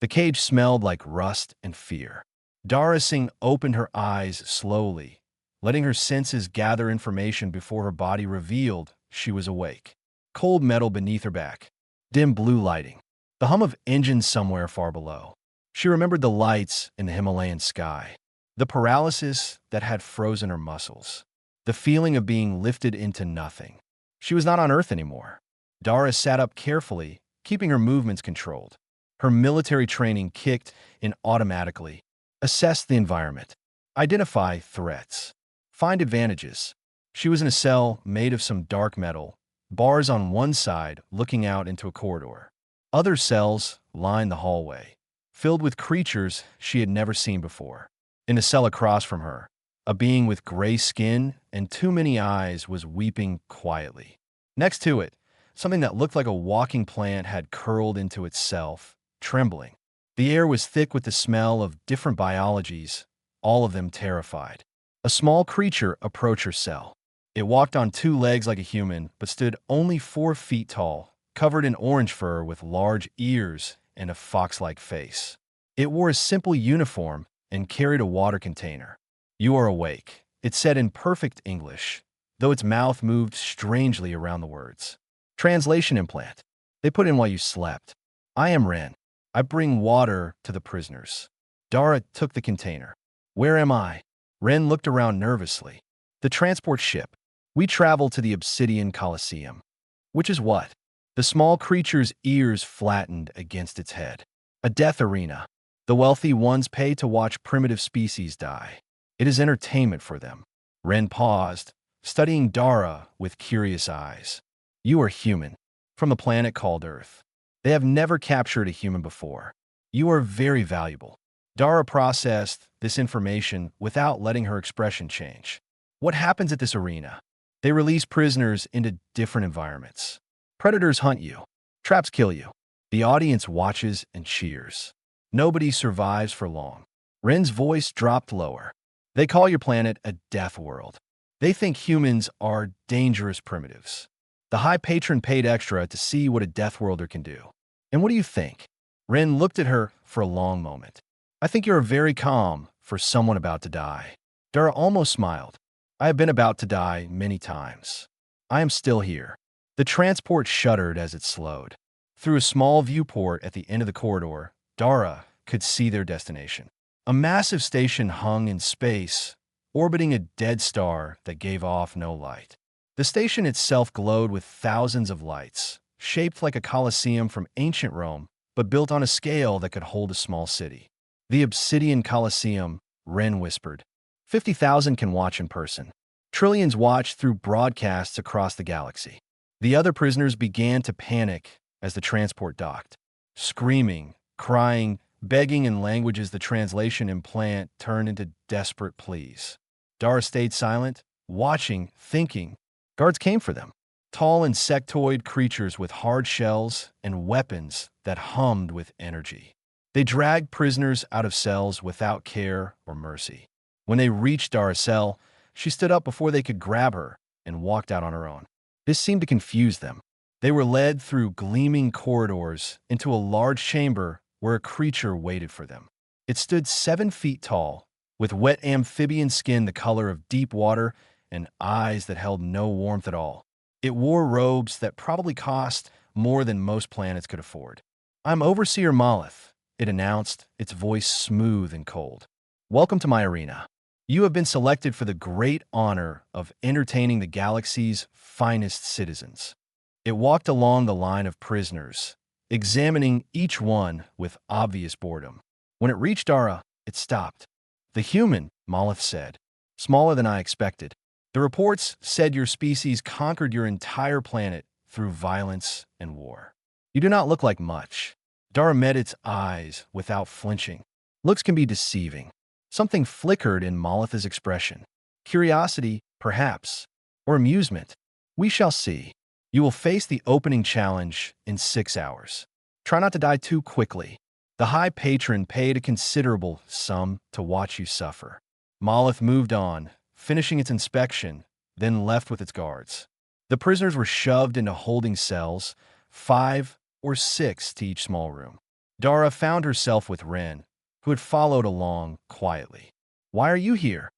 The cage smelled like rust and fear. Dara Singh opened her eyes slowly, letting her senses gather information before her body revealed she was awake. Cold metal beneath her back. Dim blue lighting. The hum of engines somewhere far below. She remembered the lights in the Himalayan sky. The paralysis that had frozen her muscles. The feeling of being lifted into nothing. She was not on Earth anymore. Dara sat up carefully, keeping her movements controlled. Her military training kicked in automatically. Assess the environment. Identify threats. Find advantages. She was in a cell made of some dark metal, bars on one side looking out into a corridor. Other cells lined the hallway, filled with creatures she had never seen before. In a cell across from her, a being with gray skin and too many eyes was weeping quietly. Next to it, something that looked like a walking plant had curled into itself, trembling. The air was thick with the smell of different biologies, all of them terrified. A small creature approached her cell. It walked on two legs like a human, but stood only 4 feet tall, covered in orange fur with large ears and a fox-like face. It wore a simple uniform and carried a water container. "You are awake," it said in perfect English, though its mouth moved strangely around the words. Translation implant. They put in while you slept. "I am Ren. I bring water to the prisoners." Dara took the container. "Where am I?" Ren looked around nervously. "The transport ship. We travel to the Obsidian Colosseum." "Which is what?" The small creature's ears flattened against its head. "A death arena. The wealthy ones pay to watch primitive species die. It is entertainment for them." Ren paused, studying Dara with curious eyes. "You are human, from the planet called Earth. They have never captured a human before. You are very valuable." Dara processed this information without letting her expression change. "What happens at this arena?" "They release prisoners into different environments. Predators hunt you. Traps kill you. The audience watches and cheers. Nobody survives for long." Ren's voice dropped lower. "They call your planet a death world. They think humans are dangerous primitives. The High Patron paid extra to see what a deathworlder can do." "And what do you think?" Ren looked at her for a long moment. "I think you're very calm for someone about to die." Dara almost smiled. "I have been about to die many times. I am still here." The transport shuddered as it slowed. Through a small viewport at the end of the corridor, Dara could see their destination. A massive station hung in space, orbiting a dead star that gave off no light. The station itself glowed with thousands of lights, shaped like a Colosseum from ancient Rome, but built on a scale that could hold a small city. "The Obsidian Colosseum," Ren whispered. 50,000 can watch in person. Trillions watch through broadcasts across the galaxy. The other prisoners began to panic as the transport docked. Screaming, crying, begging in languages the translation implant turned into desperate pleas. Dara stayed silent, watching, thinking. Guards came for them. Tall insectoid creatures with hard shells and weapons that hummed with energy. They dragged prisoners out of cells without care or mercy. When they reached Dara's cell, she stood up before they could grab her and walked out on her own. This seemed to confuse them. They were led through gleaming corridors into a large chamber where a creature waited for them. It stood 7 feet tall, with wet amphibian skin the color of deep water and eyes that held no warmth at all. It wore robes that probably cost more than most planets could afford. "I'm Overseer Malith," it announced, its voice smooth and cold. "Welcome to my arena. You have been selected for the great honor of entertaining the galaxy's finest citizens." It walked along the line of prisoners, examining each one with obvious boredom. When it reached Dara, it stopped. "The human," Malith said. "Smaller than I expected. The reports said your species conquered your entire planet through violence and war. You do not look like much." Dara met its eyes without flinching. Looks can be deceiving. Something flickered in Malith's expression. Curiosity, perhaps, or amusement. "We shall see. You will face the opening challenge in 6 hours. Try not to die too quickly. The High Patron paid a considerable sum to watch you suffer." Malith moved on, finishing its inspection, then left with its guards. The prisoners were shoved into holding cells, 5 or 6 to each small room. Dara found herself with Ren, who had followed along quietly. "Why are you here?"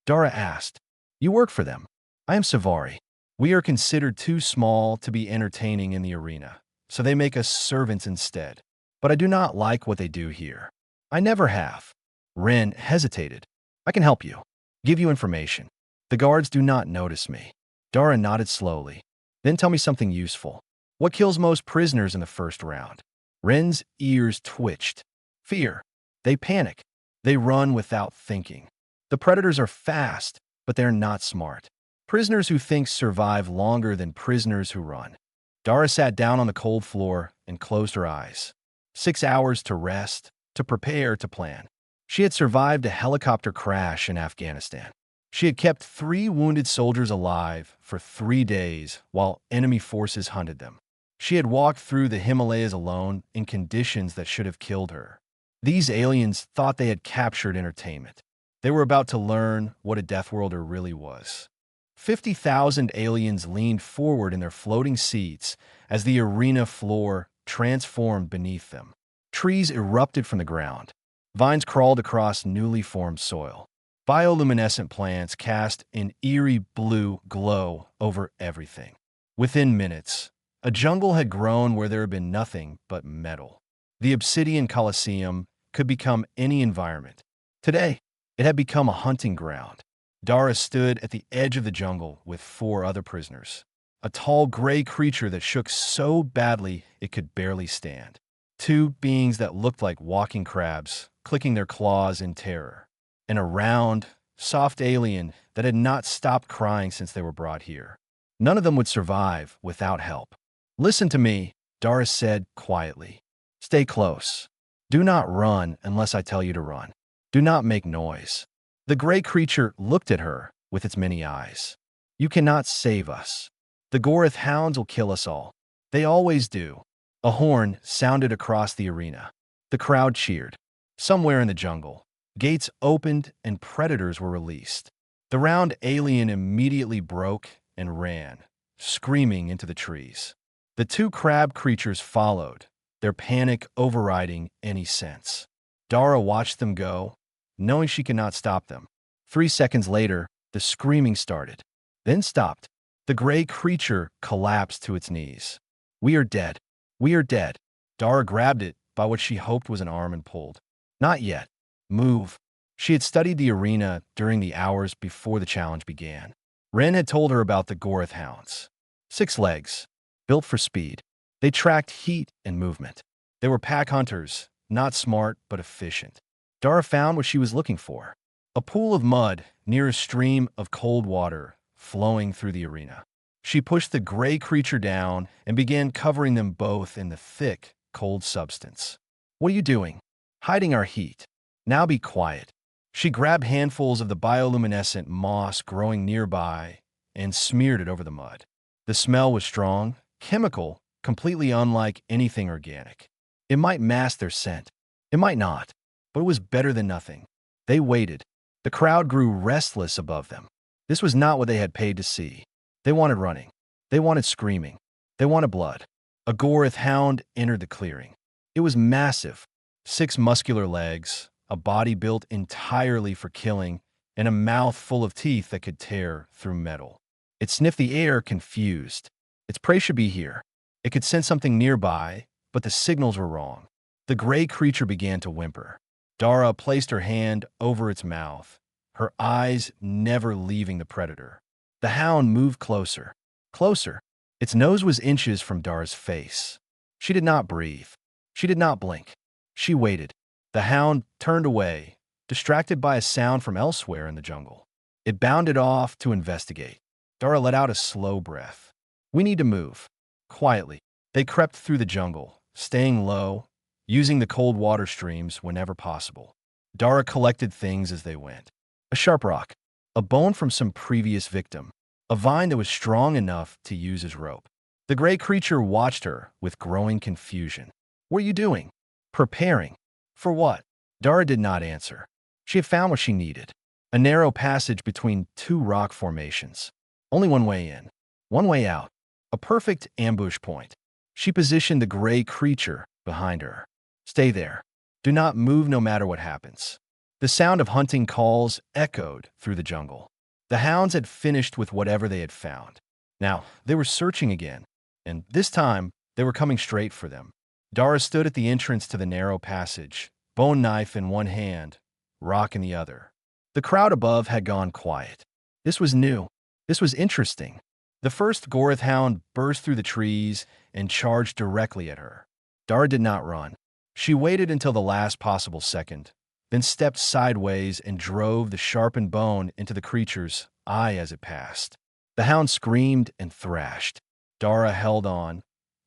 Dara asked. "You work for them." "I am Savari. We are considered too small to be entertaining in the arena, so they make us servants instead. But I do not like what they do here. I never have." Ren hesitated. "I can help you. Give you information. The guards do not notice me." Dara nodded slowly. "Then tell me something useful. What kills most prisoners in the first round?" Ren's ears twitched. "Fear. They panic. They run without thinking. The predators are fast, but they're not smart. Prisoners who think survive longer than prisoners who run." Dara sat down on the cold floor and closed her eyes. 6 hours to rest, to prepare, to plan. She had survived a helicopter crash in Afghanistan. She had kept 3 wounded soldiers alive for 3 days while enemy forces hunted them. She had walked through the Himalayas alone in conditions that should have killed her. These aliens thought they had captured entertainment. They were about to learn what a deathworlder really was. 50,000 aliens leaned forward in their floating seats as the arena floor transformed beneath them. Trees erupted from the ground. Vines crawled across newly formed soil. Bioluminescent plants cast an eerie blue glow over everything. Within minutes, a jungle had grown where there had been nothing but metal. The Obsidian Colosseum could become any environment. Today, it had become a hunting ground. Dara stood at the edge of the jungle with 4 other prisoners. A tall gray creature that shook so badly it could barely stand. 2 beings that looked like walking crabs, clicking their claws in terror. And a round, soft alien that had not stopped crying since they were brought here. None of them would survive without help. "Listen to me," Dara said quietly. "Stay close. Do not run unless I tell you to run. Do not make noise." The gray creature looked at her with its many eyes. "You cannot save us. The Gorith hounds will kill us all. They always do." A horn sounded across the arena. The crowd cheered. Somewhere in the jungle, gates opened and predators were released. The round alien immediately broke and ran, screaming into the trees. The 2 crab creatures followed, their panic overriding any sense. Dara watched them go, knowing she could not stop them. 3 seconds later, the screaming started, then stopped. The gray creature collapsed to its knees. "We are dead. We are dead." Dara grabbed it by what she hoped was an arm and pulled. "Not yet. Move." She had studied the arena during the hours before the challenge began. Ren had told her about the Gorith hounds. 6 legs, built for speed. They tracked heat and movement. They were pack hunters, not smart but efficient. Dara found what she was looking for. A pool of mud near a stream of cold water flowing through the arena. She pushed the gray creature down and began covering them both in the thick, cold substance. "What are you doing?" "Hiding our heat. Now be quiet." She grabbed handfuls of the bioluminescent moss growing nearby and smeared it over the mud. The smell was strong, chemical, completely unlike anything organic. It might mask their scent. It might not, but it was better than nothing. They waited. The crowd grew restless above them. This was not what they had paid to see. They wanted running. They wanted screaming. They wanted blood. A Gorith hound entered the clearing. It was massive. 6 muscular legs, a body built entirely for killing, and a mouth full of teeth that could tear through metal. It sniffed the air, confused. Its prey should be here. It could sense something nearby, but the signals were wrong. The gray creature began to whimper. Dara placed her hand over its mouth, her eyes never leaving the predator. The hound moved closer, closer. Its nose was inches from Dara's face. She did not breathe. She did not blink. She waited. The hound turned away, distracted by a sound from elsewhere in the jungle. It bounded off to investigate. Dara let out a slow breath. "We need to move." Quietly, they crept through the jungle, staying low, using the cold water streams whenever possible. Dara collected things as they went. A sharp rock, a bone from some previous victim, a vine that was strong enough to use as rope. The gray creature watched her with growing confusion. "What are you doing?" "Preparing." "For what?" Dara did not answer. She had found what she needed. A narrow passage between 2 rock formations. Only one way in, one way out. A perfect ambush point. She positioned the gray creature behind her. Stay there. Do not move no matter what happens. The sound of hunting calls echoed through the jungle. The hounds had finished with whatever they had found. Now, they were searching again, and this time, they were coming straight for them. Dara stood at the entrance to the narrow passage, bone knife in one hand, rock in the other. The crowd above had gone quiet. This was new. This was interesting. The first Goroth hound burst through the trees and charged directly at her. Dara did not run. She waited until the last possible second, then stepped sideways and drove the sharpened bone into the creature's eye as it passed. The hound screamed and thrashed. Dara held on,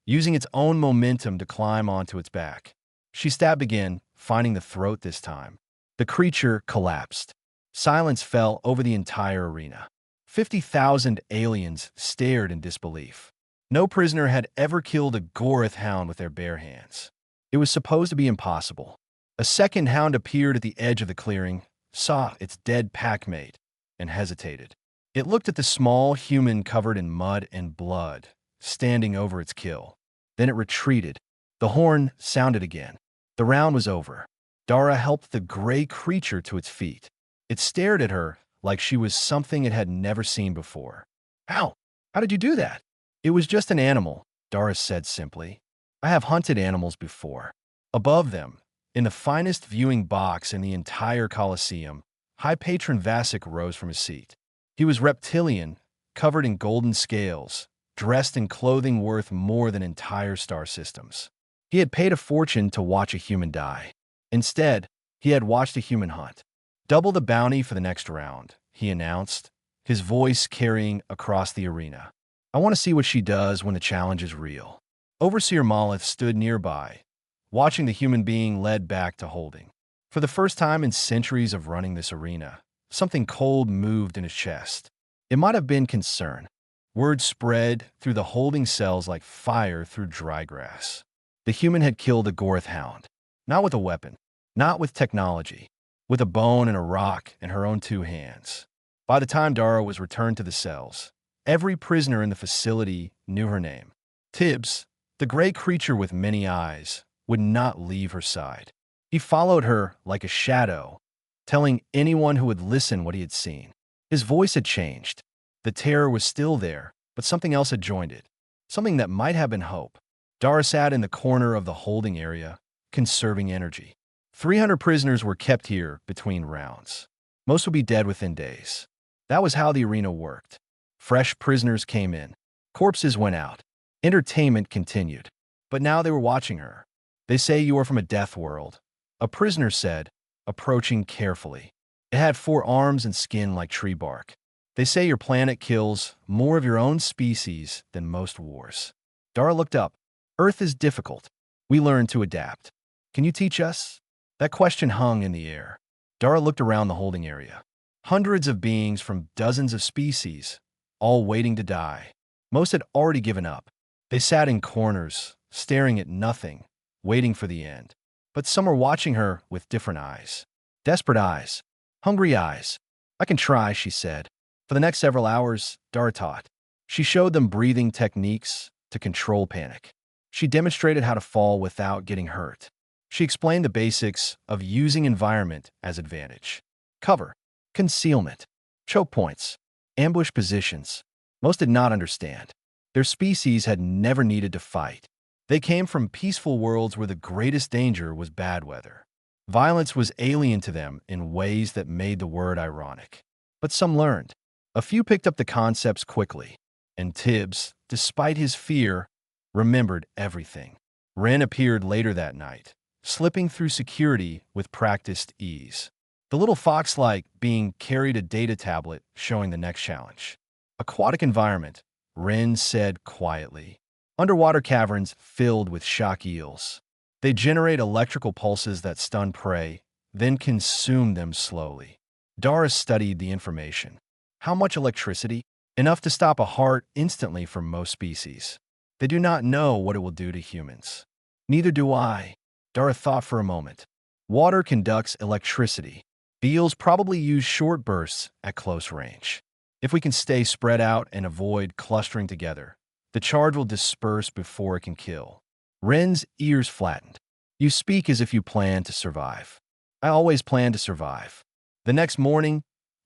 using its own momentum to climb onto its back. She stabbed again, finding the throat this time. The creature collapsed. Silence fell over the entire arena. 50,000 aliens stared in disbelief. No prisoner had ever killed a Goroth hound with their bare hands. It was supposed to be impossible. A second hound appeared at the edge of the clearing, saw its dead packmate, and hesitated. It looked at the small human covered in mud and blood, standing over its kill. Then it retreated. The horn sounded again. The round was over. Dara helped the gray creature to its feet. It stared at her like she was something it had never seen before. How? How did you do that? It was just an animal, Dara said simply. I have hunted animals before. Above them, in the finest viewing box in the entire Colosseum, High Patron Vasic rose from his seat. He was reptilian, covered in golden scales, dressed in clothing worth more than entire star systems. He had paid a fortune to watch a human die. Instead, he had watched a human hunt. Double the bounty for the next round, he announced, his voice carrying across the arena. I want to see what she does when the challenge is real. Overseer Moleth stood nearby, watching the human being led back to holding. For the first time in centuries of running this arena, something cold moved in his chest. It might have been concern. Word spread through the holding cells like fire through dry grass. The human had killed a Goroth hound. Not with a weapon, not with technology, with a bone and a rock in her own two hands. By the time Dara was returned to the cells, every prisoner in the facility knew her name. Tibbs, the gray creature with many eyes, would not leave her side. He followed her like a shadow, telling anyone who would listen what he had seen. His voice had changed. The terror was still there, but something else had joined it. Something that might have been hope. Dara sat in the corner of the holding area, conserving energy. 300 prisoners were kept here between rounds. Most would be dead within days. That was how the arena worked. Fresh prisoners came in. Corpses went out. Entertainment continued. But now they were watching her. They say you are from a death world, a prisoner said, approaching carefully. It had 4 arms and skin like tree bark. They say your planet kills more of your own species than most wars. Dara looked up. Earth is difficult. We learn to adapt. Can you teach us? That question hung in the air. Dara looked around the holding area. Hundreds of beings from dozens of species, all waiting to die. Most had already given up. They sat in corners, staring at nothing, waiting for the end. But some were watching her with different eyes. Desperate eyes. Hungry eyes. I can try, she said. For the next several hours, Dara taught. She showed them breathing techniques to control panic. She demonstrated how to fall without getting hurt. She explained the basics of using environment as advantage. Cover, concealment, choke points, ambush positions. Most did not understand. Their species had never needed to fight. They came from peaceful worlds where the greatest danger was bad weather. Violence was alien to them in ways that made the word ironic. But some learned. A few picked up the concepts quickly. And Tibbs, despite his fear, remembered everything. Ren appeared later that night, slipping through security with practiced ease. The little fox-like being carried a data tablet showing the next challenge. Aquatic environment, Ren said quietly. Underwater caverns filled with shock eels. They generate electrical pulses that stun prey, then consume them slowly. Dara studied the information. How much electricity? Enough to stop a heart instantly for most species. They do not know what it will do to humans. Neither do I. Dara thought for a moment. Water conducts electricity. The eels probably use short bursts at close range. If we can stay spread out and avoid clustering together, the charge will disperse before it can kill. Ren's ears flattened. You speak as if you plan to survive. I always plan to survive. The next morning,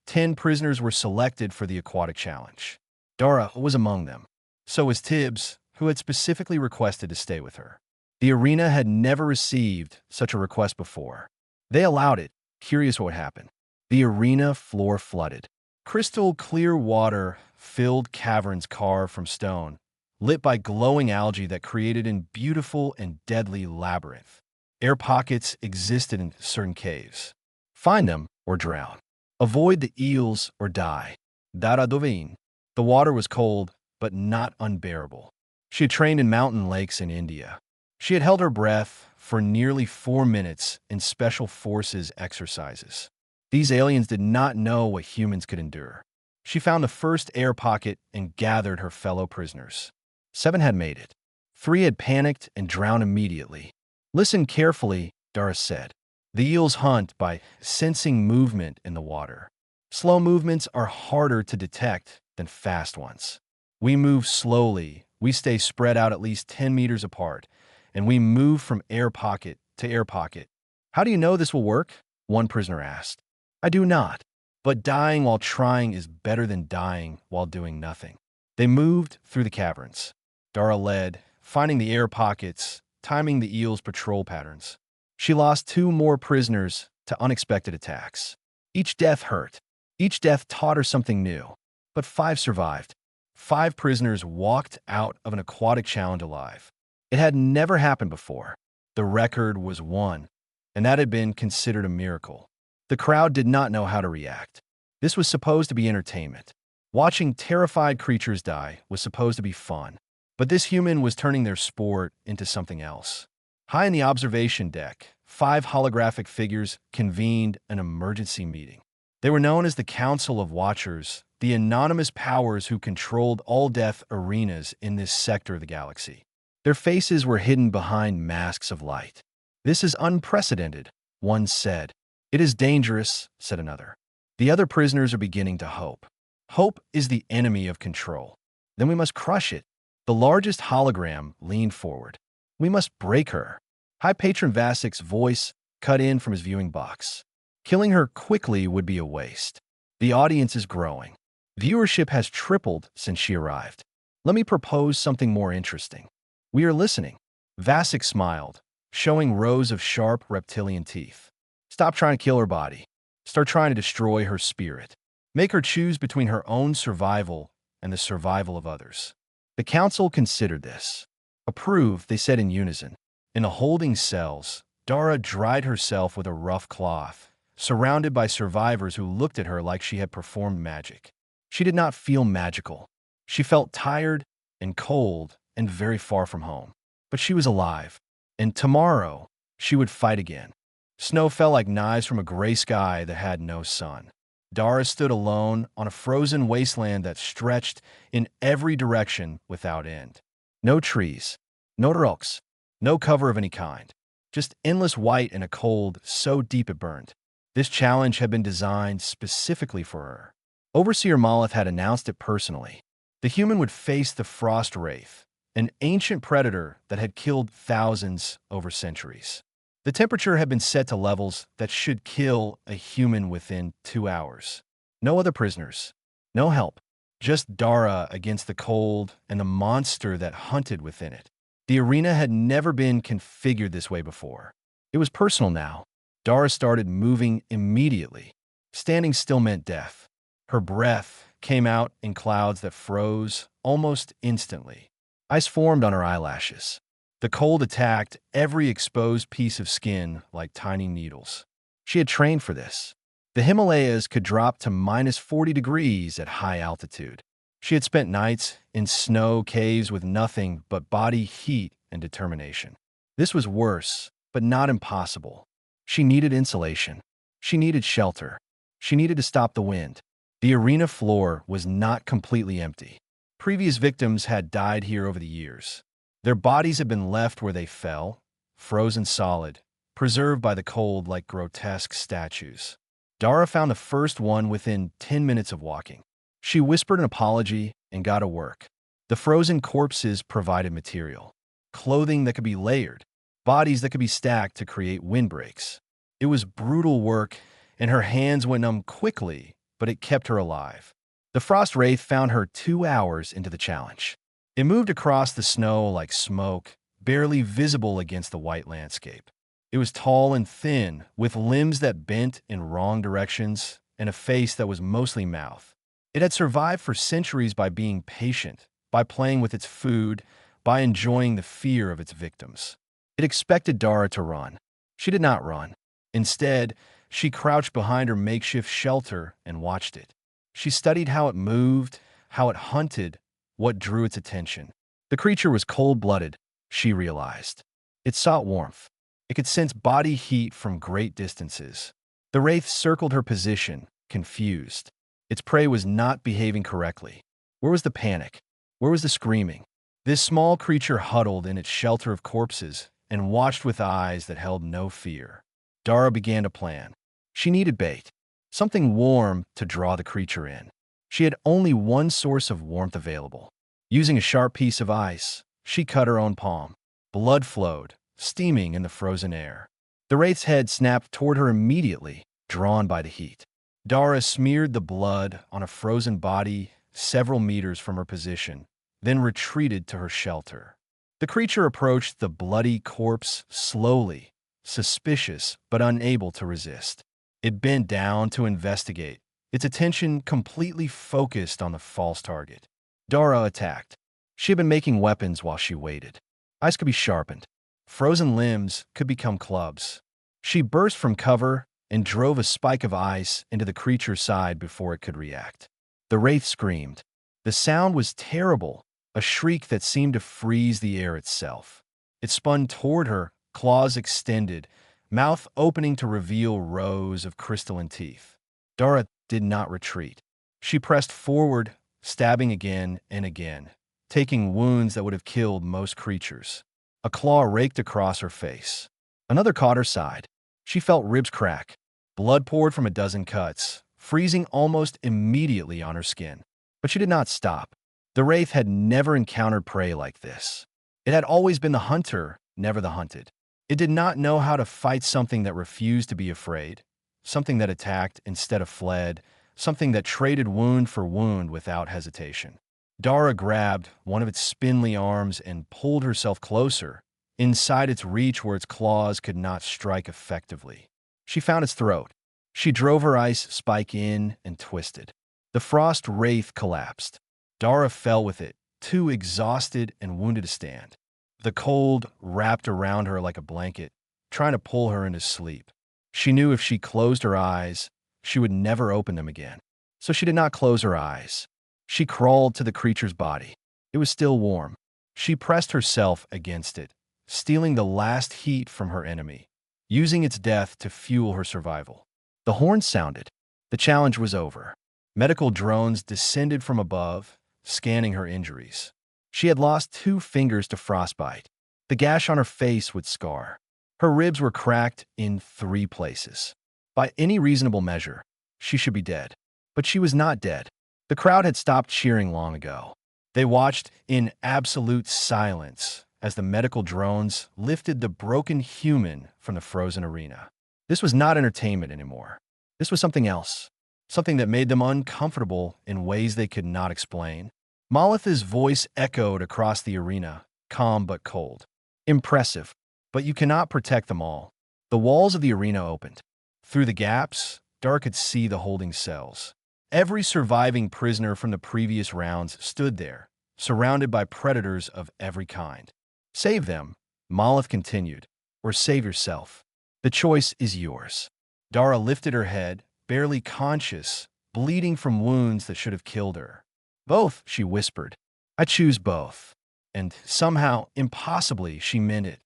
10 prisoners were selected for the aquatic challenge. Dara was among them. So was Tibbs, who had specifically requested to stay with her. The arena had never received such a request before. They allowed it, curious what would happen. The arena floor flooded. Crystal clear water filled caverns carved from stone, lit by glowing algae that created a beautiful and deadly labyrinth. Air pockets existed in certain caves. Find them or drown. Avoid the eels or die. Dara dovin. The water was cold, but not unbearable. She had trained in mountain lakes in India. She had held her breath for nearly 4 minutes in special forces exercises. These aliens did not know what humans could endure. She found the first air pocket and gathered her fellow prisoners. 7 had made it. 3 had panicked and drowned immediately. Listen carefully, Dara said. The eels hunt by sensing movement in the water. Slow movements are harder to detect than fast ones. We move slowly, we stay spread out at least 10 meters apart, and we move from air pocket to air pocket. How do you know this will work? One prisoner asked. I do not. But dying while trying is better than dying while doing nothing. They moved through the caverns. Dara led, finding the air pockets, timing the eel's patrol patterns. She lost 2 more prisoners to unexpected attacks. Each death hurt. Each death taught her something new. But 5 survived. 5 prisoners walked out of an aquatic challenge alive. It had never happened before. The record was 1, and that had been considered a miracle. The crowd did not know how to react. This was supposed to be entertainment. Watching terrified creatures die was supposed to be fun. But this human was turning their sport into something else. High in the observation deck, 5 holographic figures convened an emergency meeting. They were known as the Council of Watchers, the anonymous powers who controlled all death arenas in this sector of the galaxy. Their faces were hidden behind masks of light. This is unprecedented, one said. It is dangerous, said another. The other prisoners are beginning to hope. Hope is the enemy of control. Then we must crush it. The largest hologram leaned forward. We must break her. High Patron Vasik's voice cut in from his viewing box. Killing her quickly would be a waste. The audience is growing. Viewership has tripled since she arrived. Let me propose something more interesting. We are listening. Vasik smiled, showing rows of sharp reptilian teeth. Stop trying to kill her body. Start trying to destroy her spirit. Make her choose between her own survival and the survival of others. The council considered this. Approve, they said in unison. In the holding cells, Dara dried herself with a rough cloth, surrounded by survivors who looked at her like she had performed magic. She did not feel magical. She felt tired and cold and very far from home. But she was alive, and tomorrow she would fight again. Snow fell like knives from a gray sky that had no sun. Dara stood alone on a frozen wasteland that stretched in every direction without end. No trees, no rocks, no cover of any kind. Just endless white and a cold so deep it burned. This challenge had been designed specifically for her. Overseer Malith had announced it personally. The human would face the Frost Wraith, an ancient predator that had killed thousands over centuries. The temperature had been set to levels that should kill a human within 2 hours. No other prisoners. No help. Just Dara against the cold and the monster that hunted within it. The arena had never been configured this way before. It was personal now. Dara started moving immediately. Standing still meant death. Her breath came out in clouds that froze almost instantly. Ice formed on her eyelashes. The cold attacked every exposed piece of skin like tiny needles. She had trained for this. The Himalayas could drop to minus 40 degrees at high altitude. She had spent nights in snow caves with nothing but body heat and determination. This was worse, but not impossible. She needed insulation. She needed shelter. She needed to stop the wind. The arena floor was not completely empty. Previous victims had died here over the years. Their bodies had been left where they fell, frozen solid, preserved by the cold like grotesque statues. Dara found the first one within 10 minutes of walking. She whispered an apology and got to work. The frozen corpses provided material, clothing that could be layered, bodies that could be stacked to create windbreaks. It was brutal work, and her hands went numb quickly, but it kept her alive. The Frost Wraith found her 2 hours into the challenge. It moved across the snow like smoke, barely visible against the white landscape. It was tall and thin, with limbs that bent in wrong directions and a face that was mostly mouth. It had survived for centuries by being patient, by playing with its food, by enjoying the fear of its victims. It expected Dara to run. She did not run. Instead, she crouched behind her makeshift shelter and watched it. She studied how it moved, how it hunted, what drew its attention. The creature was cold-blooded, she realized. It sought warmth. It could sense body heat from great distances. The wraith circled her position, confused. Its prey was not behaving correctly. Where was the panic? Where was the screaming? This small creature huddled in its shelter of corpses and watched with eyes that held no fear. Dara began to plan. She needed bait, something warm to draw the creature in. She had only one source of warmth available. Using a sharp piece of ice, she cut her own palm. Blood flowed, steaming in the frozen air. The wraith's head snapped toward her immediately, drawn by the heat. Dara smeared the blood on a frozen body several meters from her position, then retreated to her shelter. The creature approached the bloody corpse slowly, suspicious but unable to resist. It bent down to investigate, its attention completely focused on the false target. Dara attacked. She had been making weapons while she waited. Ice could be sharpened. Frozen limbs could become clubs. She burst from cover and drove a spike of ice into the creature's side before it could react. The wraith screamed. The sound was terrible, a shriek that seemed to freeze the air itself. It spun toward her, claws extended, mouth opening to reveal rows of crystalline teeth. Dara did not retreat. She pressed forward, stabbing again and again, taking wounds that would have killed most creatures. A claw raked across her face. Another caught her side. She felt ribs crack. Blood poured from a dozen cuts, freezing almost immediately on her skin. But she did not stop. The wraith had never encountered prey like this. It had always been the hunter, never the hunted. It did not know how to fight something that refused to be afraid, something that attacked instead of fled, something that traded wound for wound without hesitation. Dara grabbed one of its spindly arms and pulled herself closer, inside its reach where its claws could not strike effectively. She found its throat. She drove her ice spike in and twisted. The frost wraith collapsed. Dara fell with it, too exhausted and wounded to stand. The cold wrapped around her like a blanket, trying to pull her into sleep. She knew if she closed her eyes, she would never open them again. So she did not close her eyes. She crawled to the creature's body. It was still warm. She pressed herself against it, stealing the last heat from her enemy, using its death to fuel her survival. The horn sounded. The challenge was over. Medical drones descended from above, scanning her injuries. She had lost 2 fingers to frostbite. The gash on her face would scar. Her ribs were cracked in 3 places. By any reasonable measure, she should be dead. But she was not dead. The crowd had stopped cheering long ago. They watched in absolute silence as the medical drones lifted the broken human from the frozen arena. This was not entertainment anymore. This was something else, something that made them uncomfortable in ways they could not explain. Molotha's voice echoed across the arena, calm but cold. Impressive, but you cannot protect them all. The walls of the arena opened. Through the gaps, Dara could see the holding cells. Every surviving prisoner from the previous rounds stood there, surrounded by predators of every kind. Save them, Moloth continued, or save yourself. The choice is yours. Dara lifted her head, barely conscious, bleeding from wounds that should have killed her. Both, she whispered. I choose both. And somehow, impossibly, she meant it.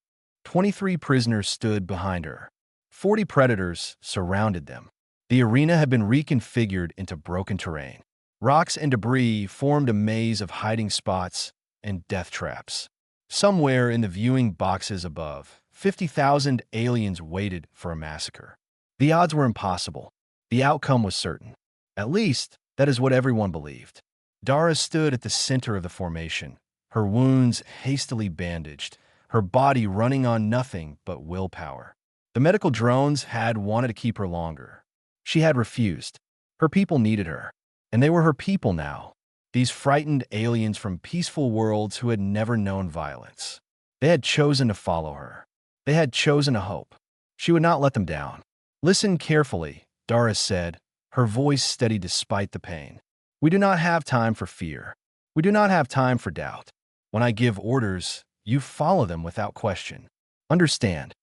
23 prisoners stood behind her. 40 predators surrounded them. The arena had been reconfigured into broken terrain. Rocks and debris formed a maze of hiding spots and death traps. Somewhere in the viewing boxes above, 50,000 aliens waited for a massacre. The odds were impossible. The outcome was certain. At least, that is what everyone believed. Dara stood at the center of the formation, her wounds hastily bandaged, her body running on nothing but willpower. The medical drones had wanted to keep her longer. She had refused. Her people needed her, and they were her people now. These frightened aliens from peaceful worlds who had never known violence. They had chosen to follow her. They had chosen to hope. She would not let them down. "Listen carefully," Dara said, her voice steady despite the pain. "We do not have time for fear. We do not have time for doubt. When I give orders, you follow them without question. Understand?"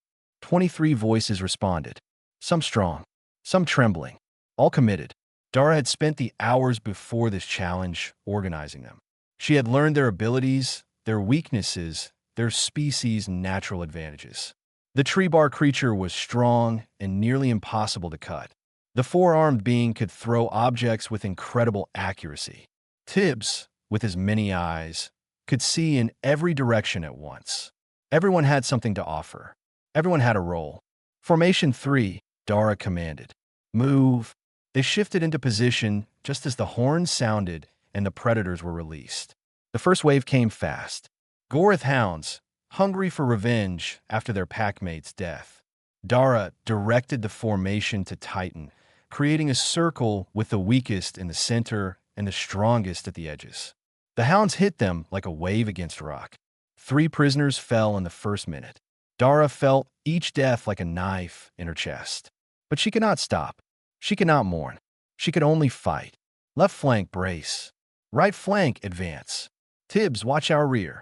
23 voices responded, some strong, some trembling, all committed. Dara had spent the hours before this challenge organizing them. She had learned their abilities, their weaknesses, their species' natural advantages. The tree-bar creature was strong and nearly impossible to cut. The four-armed being could throw objects with incredible accuracy. Tibbs, with his many eyes, could see in every direction at once. Everyone had something to offer. Everyone had a role. "Formation 3, Dara commanded. "Move." They shifted into position just as the horn sounded and the predators were released. The first wave came fast. Gorith hounds, hungry for revenge after their packmate's death. Dara directed the formation to tighten, creating a circle with the weakest in the center and the strongest at the edges. The hounds hit them like a wave against rock. 3 prisoners fell in the first minute. Dara felt each death like a knife in her chest. But she could not stop. She could not mourn. She could only fight. "Left flank, brace. Right flank, advance. Tibbs, watch our rear."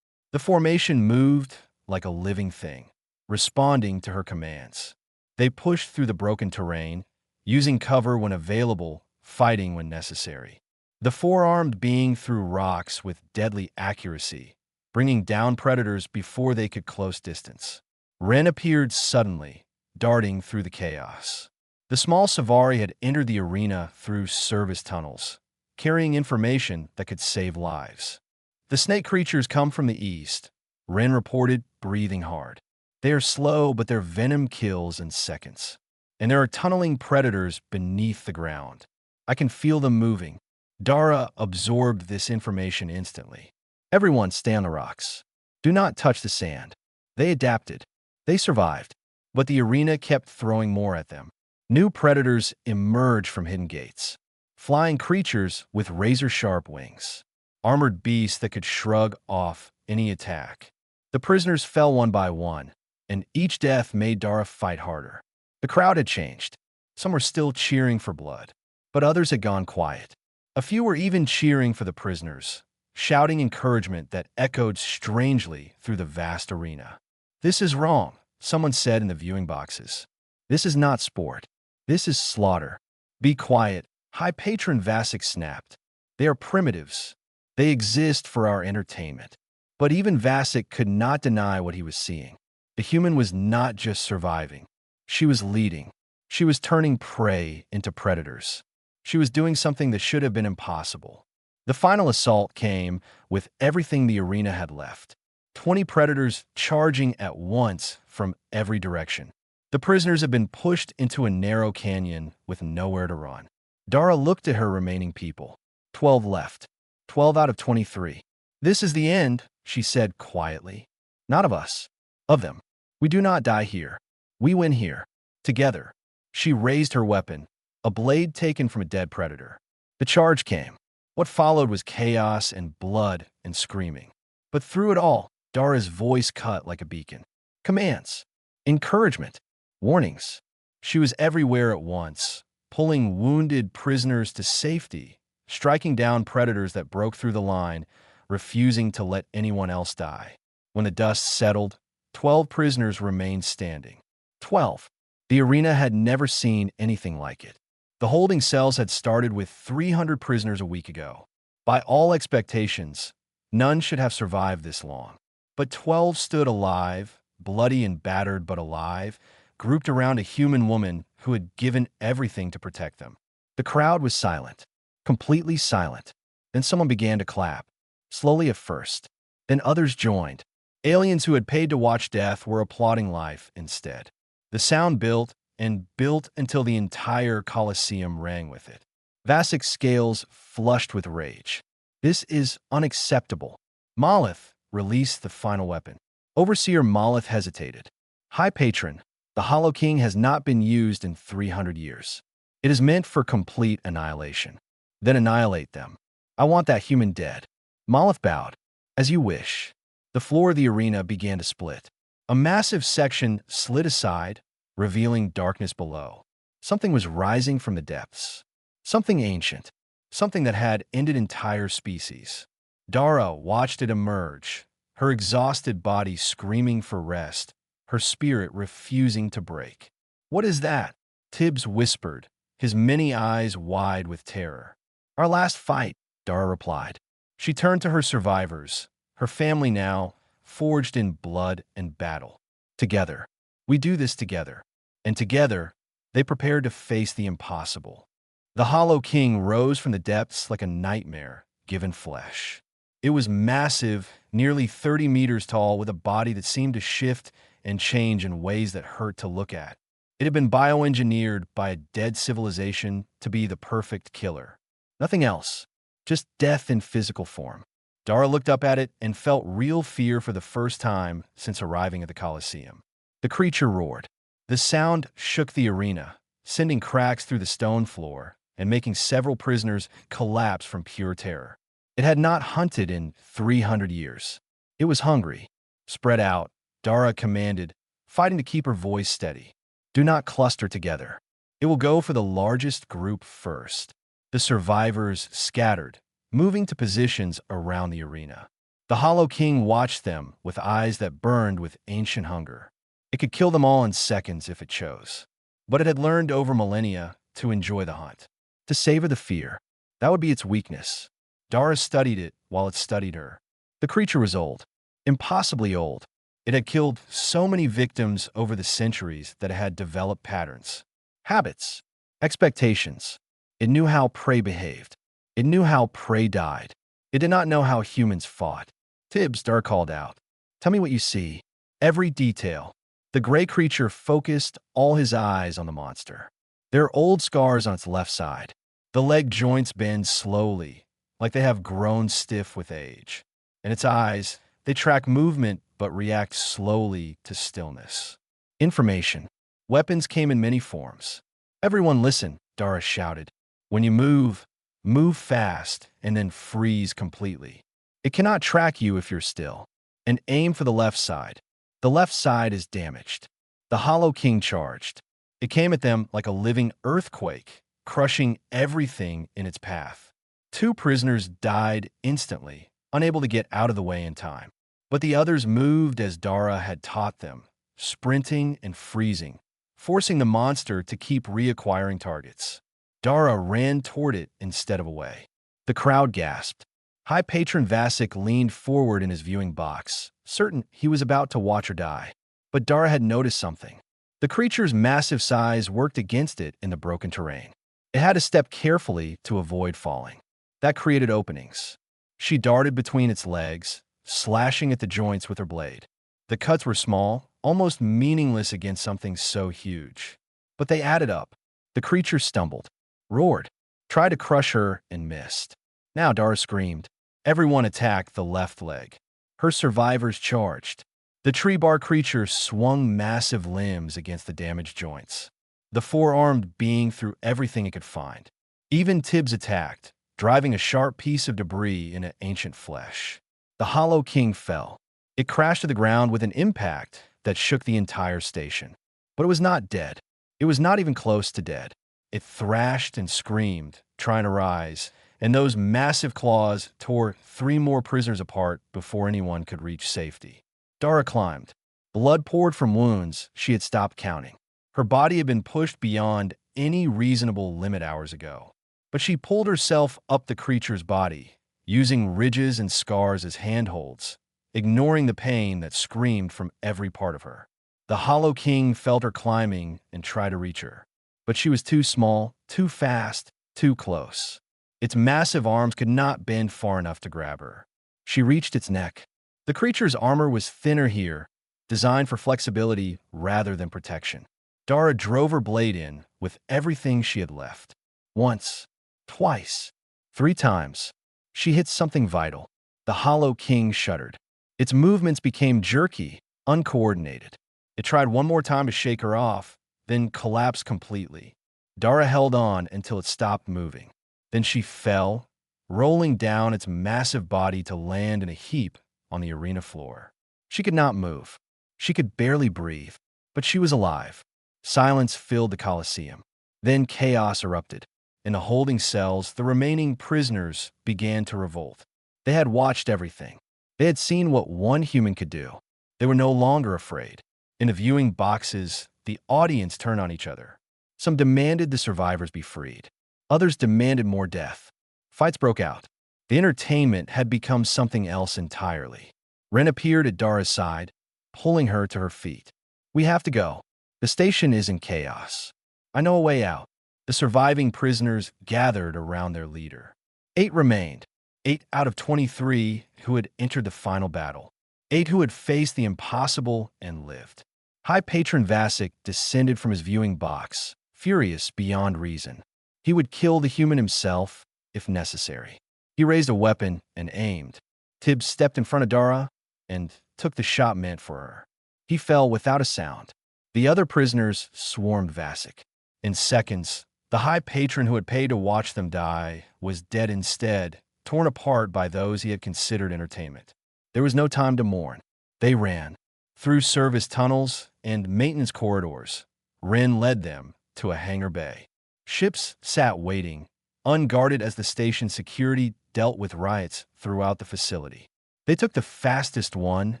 The formation moved like a living thing, responding to her commands. They pushed through the broken terrain, using cover when available, fighting when necessary. The four-armed being threw rocks with deadly accuracy, bringing down predators before they could close distance. Ren appeared suddenly, darting through the chaos. The small Savari had entered the arena through service tunnels, carrying information that could save lives. "The snake creatures come from the east," Ren reported, breathing hard. "They are slow, but their venom kills in seconds. And there are tunneling predators beneath the ground. I can feel them moving." Dara absorbed this information instantly. "Everyone stay on the rocks. Do not touch the sand." They adapted. They survived. But the arena kept throwing more at them. New predators emerged from hidden gates. Flying creatures with razor-sharp wings. Armored beasts that could shrug off any attack. The prisoners fell one by one, and each death made Dara fight harder. The crowd had changed. Some were still cheering for blood, but others had gone quiet. A few were even cheering for the prisoners, shouting encouragement that echoed strangely through the vast arena. "This is wrong," someone said in the viewing boxes. "This is not sport. This is slaughter." "Be quiet," High Patron Vasek snapped. "They are primitives. They exist for our entertainment." But even Vasek could not deny what he was seeing. The human was not just surviving. She was leading. She was turning prey into predators. She was doing something that should have been impossible. The final assault came with everything the arena had left. 20 predators charging at once from every direction. The prisoners had been pushed into a narrow canyon with nowhere to run. Dara looked at her remaining people. 12 left. 12 out of 23. "This is the end," she said quietly. "Not of us. Of them. We do not die here. We win here. Together." She raised her weapon, a blade taken from a dead predator. The charge came. What followed was chaos and blood and screaming. But through it all, Dara's voice cut like a beacon. Commands. Encouragement. Warnings. She was everywhere at once, pulling wounded prisoners to safety, striking down predators that broke through the line, refusing to let anyone else die. When the dust settled, 12 prisoners remained standing. 12. The arena had never seen anything like it. The holding cells had started with 300 prisoners a week ago. By all expectations, none should have survived this long. But 12 stood alive, bloody and battered but alive, grouped around a human woman who had given everything to protect them. The crowd was silent, completely silent. Then someone began to clap, slowly at first. Then others joined. Aliens who had paid to watch death were applauding life instead. The sound built and built until the entire Colosseum rang with it. Vasek's scales flushed with rage. "This is unacceptable." Malith released the final weapon. Overseer Molith hesitated. High Patron, the Hollow King has not been used in 300 years. It is meant for complete annihilation. Then annihilate them. I want that human dead. Molith bowed. As you wish. The floor of the arena began to split. A massive section slid aside, revealing darkness below. Something was rising from the depths. Something ancient. Something that had ended entire species. Dara watched it emerge, her exhausted body screaming for rest, her spirit refusing to break. What is that? Tibbs whispered, his many eyes wide with terror. Our last fight, Dara replied. She turned to her survivors, her family now, forged in blood and battle. Together. We do this together. And together, they prepared to face the impossible. The Hollow King rose from the depths like a nightmare given flesh. It was massive, nearly 30 meters tall, with a body that seemed to shift and change in ways that hurt to look at. It had been bioengineered by a dead civilization to be the perfect killer. Nothing else, just death in physical form. Dara looked up at it and felt real fear for the first time since arriving at the Colosseum. The creature roared. The sound shook the arena, sending cracks through the stone floor and making several prisoners collapse from pure terror. It had not hunted in 300 years. It was hungry. Spread out, Dara commanded, fighting to keep her voice steady. Do not cluster together. It will go for the largest group first. The survivors scattered, moving to positions around the arena. The Hollow King watched them with eyes that burned with ancient hunger. It could kill them all in seconds if it chose. But it had learned over millennia to enjoy the hunt, to savor the fear. That would be its weakness. Dara studied it while it studied her. The creature was old, impossibly old. It had killed so many victims over the centuries that it had developed patterns, habits, expectations. It knew how prey behaved. It knew how prey died. It did not know how humans fought. Tibbs, Dara called out. Tell me what you see. Every detail. The gray creature focused all his eyes on the monster. There are old scars on its left side. The leg joints bend slowly, like they have grown stiff with age. And its eyes, they track movement but react slowly to stillness. Information. Weapons came in many forms. Everyone listen, Dara shouted. When you move, move fast and then freeze completely. It cannot track you if you're still. And aim for the left side. The left side is damaged. The Hollow King charged. It came at them like a living earthquake, crushing everything in its path. 2 prisoners died instantly, unable to get out of the way in time. But the others moved as Dara had taught them, sprinting and freezing, forcing the monster to keep reacquiring targets. Dara ran toward it instead of away. The crowd gasped. High Patron Vasic leaned forward in his viewing box, certain he was about to watch her die. But Dara had noticed something. The creature's massive size worked against it in the broken terrain. It had to step carefully to avoid falling. That created openings. She darted between its legs, slashing at the joints with her blade. The cuts were small, almost meaningless against something so huge. But they added up. The creature stumbled, roared, tried to crush her, and missed. Now Dara screamed. Everyone attacked the left leg. Her survivors charged. The tree-bar creature swung massive limbs against the damaged joints. The four-armed being threw everything it could find. Even Tibbs attacked, driving a sharp piece of debris into ancient flesh. The Hollow King fell. It crashed to the ground with an impact that shook the entire station. But it was not dead. It was not even close to dead. It thrashed and screamed, trying to rise, and those massive claws tore 3 more prisoners apart before anyone could reach safety. Dara climbed. Blood poured from wounds she had stopped counting. Her body had been pushed beyond any reasonable limit hours ago. But she pulled herself up the creature's body, using ridges and scars as handholds, ignoring the pain that screamed from every part of her. The Hollow King felt her climbing and tried to reach her. But she was too small, too fast, too close. Its massive arms could not bend far enough to grab her. She reached its neck. The creature's armor was thinner here, designed for flexibility rather than protection. Dara drove her blade in with everything she had left. Once, twice, 3 times. She hit something vital. The Hollow King shuddered. Its movements became jerky, uncoordinated. It tried one more time to shake her off, then collapsed completely. Dara held on until it stopped moving. Then she fell, rolling down its massive body to land in a heap on the arena floor. She could not move. She could barely breathe, but she was alive. Silence filled the Colosseum. Then chaos erupted. In the holding cells, the remaining prisoners began to revolt. They had watched everything. They had seen what one human could do. They were no longer afraid. In the viewing boxes, the audience turned on each other. Some demanded the survivors be freed. Others demanded more death. Fights broke out. The entertainment had become something else entirely. Ren appeared at Dara's side, pulling her to her feet. "We have to go. The station is in chaos. I know a way out." The surviving prisoners gathered around their leader. 8 remained. 8 out of 23 who had entered the final battle. 8 who had faced the impossible and lived. High Patron Vasic descended from his viewing box, furious beyond reason. He would kill the human himself, if necessary. He raised a weapon and aimed. Tibbs stepped in front of Dara and took the shot meant for her. He fell without a sound. The other prisoners swarmed Vasic. In seconds, the High Patron who had paid to watch them die was dead instead, torn apart by those he had considered entertainment. There was no time to mourn. They ran. Through service tunnels and maintenance corridors, Ren led them to a hangar bay. Ships sat waiting, unguarded as the station's security dealt with riots throughout the facility. They took the fastest one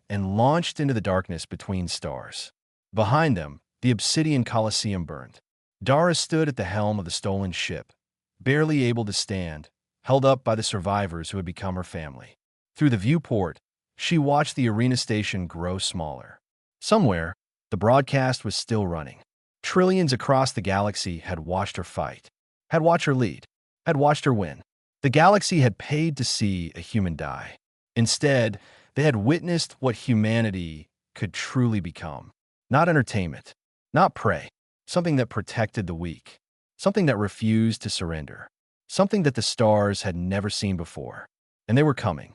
and launched into the darkness between stars. Behind them, the Obsidian Colosseum burned. Dara stood at the helm of the stolen ship, barely able to stand, held up by the survivors who had become her family. Through the viewport, she watched the arena station grow smaller. Somewhere, the broadcast was still running. Trillions across the galaxy had watched her fight, had watched her lead, had watched her win. The galaxy had paid to see a human die. Instead, they had witnessed what humanity could truly become. Not entertainment, not prey, something that protected the weak, something that refused to surrender, something that the stars had never seen before. And they were coming.